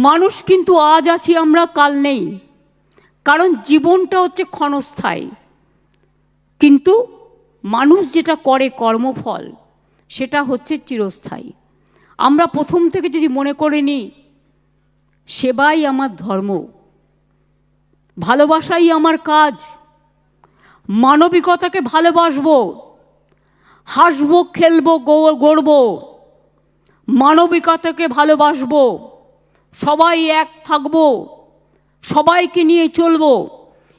মানুষ কিন্তু আজ আছি আমরা, কাল নেই। কারণ জীবনটা হচ্ছে ক্ষণস্থায়ী, কিন্তু মানুষ যেটা করে কর্মফল সেটা হচ্ছে চিরস্থায়ী। আমরা প্রথম থেকে যদি মনে করে নিই সেবাই আমার ধর্ম, ভালোবাসাই আমার কাজ, মানবিকতাকে ভালোবাসবো, হাসবো, খেলবো, গড়বো, মানবিকতাকে ভালোবাসবো, সবাই এক থাকবো, সবাইকে নিয়ে চলবো,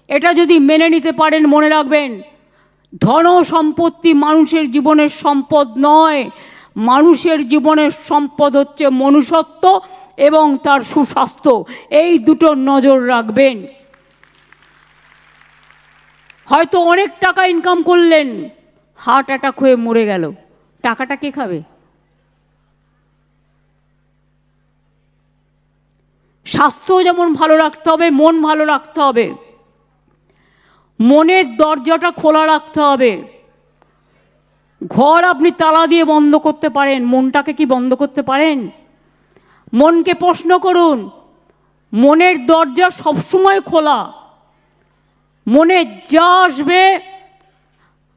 এটা যদি মেনে নিতে পারেন, মনে রাখবেন ধন সম্পত্তি মানুষের জীবনের সম্পদ নয়। মানুষের জীবনের সম্পদ হচ্ছে মনুষ্যত্ব এবং তার সুস্বাস্থ্য। এই দুটো নজর রাখবেন। হয়তো অনেক টাকা ইনকাম করলেন, হার্ট অ্যাটাক হয়ে মরে গেল, টাকাটা কে খাবে? স্বাস্থ্য যেমন ভালো রাখতে হবে, মন ভালো রাখতে হবে, মনের দরজাটা খোলা রাখতে হবে। ঘর আপনি তালা দিয়ে বন্ধ করতে পারেন, মনটাকে কি বন্ধ করতে পারেন? মনকে প্রশ্ন করুন, মনের দরজা সবসময় খোলা। মনে যা আসবে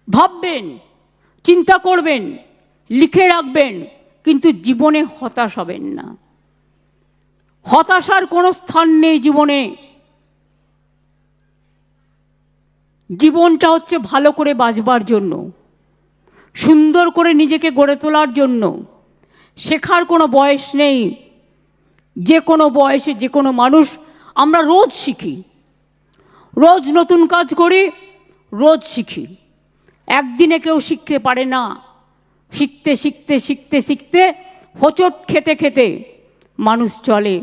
ভাববেন, চিন্তা করবেন, লিখে রাখবেন, কিন্তু জীবনে হতাশ হবেন না। হতাশার কোনো স্থান নেই জীবনে। জীবনটা হচ্ছে ভালো করে বাঁচবার জন্য, সুন্দর করে নিজেকে গড়ে তোলার জন্য। শেখার কোনো বয়স নেই, যে কোনো বয়সে যে কোনো মানুষ। আমরা রোজ শিখি, রোজ নতুন কাজ করি, রোজ শিখি। একদিনে কেউ শিখতে পারে না। শিখতে শিখতে শিখতে শিখতে হোঁচট খেতে খেতে মানুষ চলে।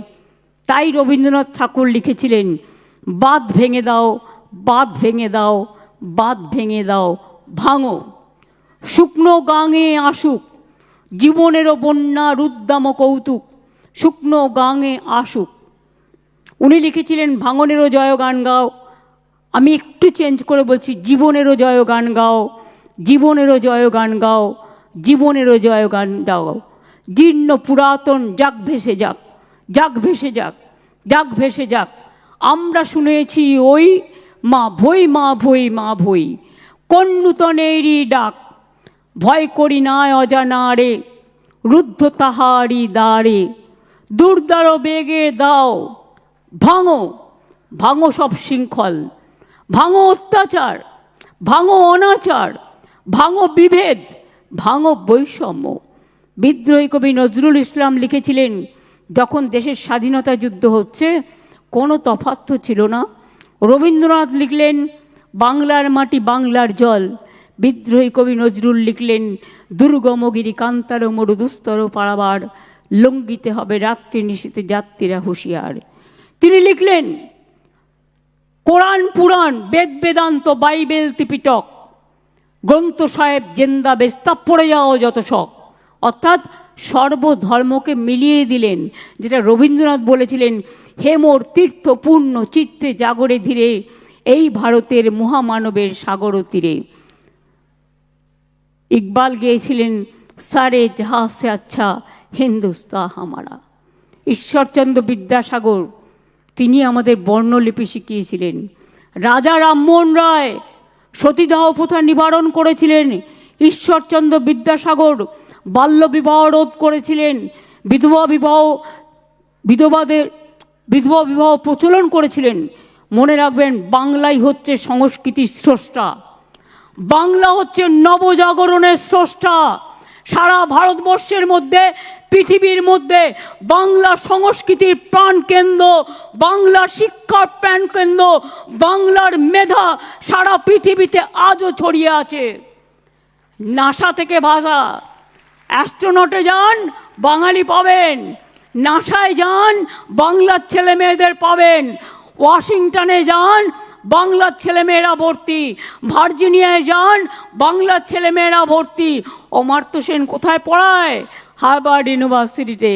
তাই রবীন্দ্রনাথ ঠাকুর লিখেছিলেন, বাঁধ ভেঙে দাও, বাঁধ ভেঙে দাও, বাঁধ ভেঙে দাও, ভাঙো। শুকনো গাঙে আসুক জীবনেরও বন্যা, রুদ্দাম কৌতুক, শুকনো গাঙে আসুক। উনি লিখেছিলেন ভাঙনেরও জয়গান গাও। আমি একটু চেঞ্জ করে বলছি, জীবনেরও জয়গান গাও, জীবনেরও জয়গান গাও, জীবনেরও জয়গান গাও। জীর্ণ পুরাতন যাক ভেসে যাক, যাক ভেসে যাক, যাক ভেসে যাক। আমরা শুনেছি ওই মা ভই, মা ভই, মা ভই, কোন নূতনেরই ডাক। ভয় করি না অজানারে, রুদ্ধ তাহারি দ্বারে। দুর্দার বেগে দাও, ভাঙো, ভাঙো সব শৃঙ্খল, ভাঙো অত্যাচার, ভাঙো অনাচার, ভাঙো বিভেদ, ভাঙো বৈষম্য। বিদ্রোহী কবি নজরুল ইসলাম লিখেছিলেন, যখন দেশের স্বাধীনতা যুদ্ধ হচ্ছে কোনো তফাৎ তো ছিল না। রবীন্দ্রনাথ লিখলেন বাংলার মাটি বাংলার জল। বিদ্রোহী কবি নজরুল লিখলেন দুর্গমগিরি কান্তার মরু দুস্তর পারাবার, লঙ্ঘিতে হবে রাত্রি নিশীতে যাত্রীরা হুঁশিয়ার। তিনি লিখলেন কোরআন পুরাণ বেদ বেদান্ত বাইবেল ত্রিপিটক গ্রন্থ সাহেব জেন্দা বেস্তা পড়ে যাও যত শখ। অর্থাৎ সর্বধর্মকে মিলিয়ে দিলেন, যেটা রবীন্দ্রনাথ বলেছিলেন, হে মোর তীর্থ পূর্ণ চিত্তে জাগরে ধীরে, এই ভারতের মহামানবের সাগর তীরে। ইকবাল গেয়েছিলেন সারে জাহাঁ সে আচ্ছা হিন্দুস্তা হামারা। ঈশ্বরচন্দ্র বিদ্যাসাগর তিনি আমাদের বর্ণলিপি শিখিয়েছিলেন। রাজা রামমোহন রায় সতীদাহ প্রথা নিবারণ করেছিলেন। ঈশ্বরচন্দ্র বিদ্যাসাগর বাল্যবিবাহ রোধ করেছিলেন। বিধবা বিবাহ প্রচলন করেছিলেন। মনে রাখবেন, বাংলাই হচ্ছে সংস্কৃতির স্রষ্টা, বাংলা হচ্ছে নবজাগরণের স্রষ্টা। সারা ভারতবর্ষের মধ্যে, পৃথিবীর মধ্যে বাংলা সংস্কৃতির প্রাণকেন্দ্র, বাংলা শিক্ষার প্রাণকেন্দ্র, বাংলার মেধা সারা পৃথিবীতে আজও ছড়িয়ে আছে। নাসা থেকে ভাষা, অ্যাস্ট্রোনটে যান বাঙালি পাবেন, নাসায় যান বাংলার ছেলে মেয়েদের পাবেন, ওয়াশিংটনে যান বাংলার ছেলেমেয়েরা ভর্তি, ভার্জিনিয়ায় যান বাংলার ছেলেমেয়েরা ভর্তি। অমর্ত্য সেন কোথায় পড়ায়? হার্ভার্ড ইউনিভার্সিটিতে।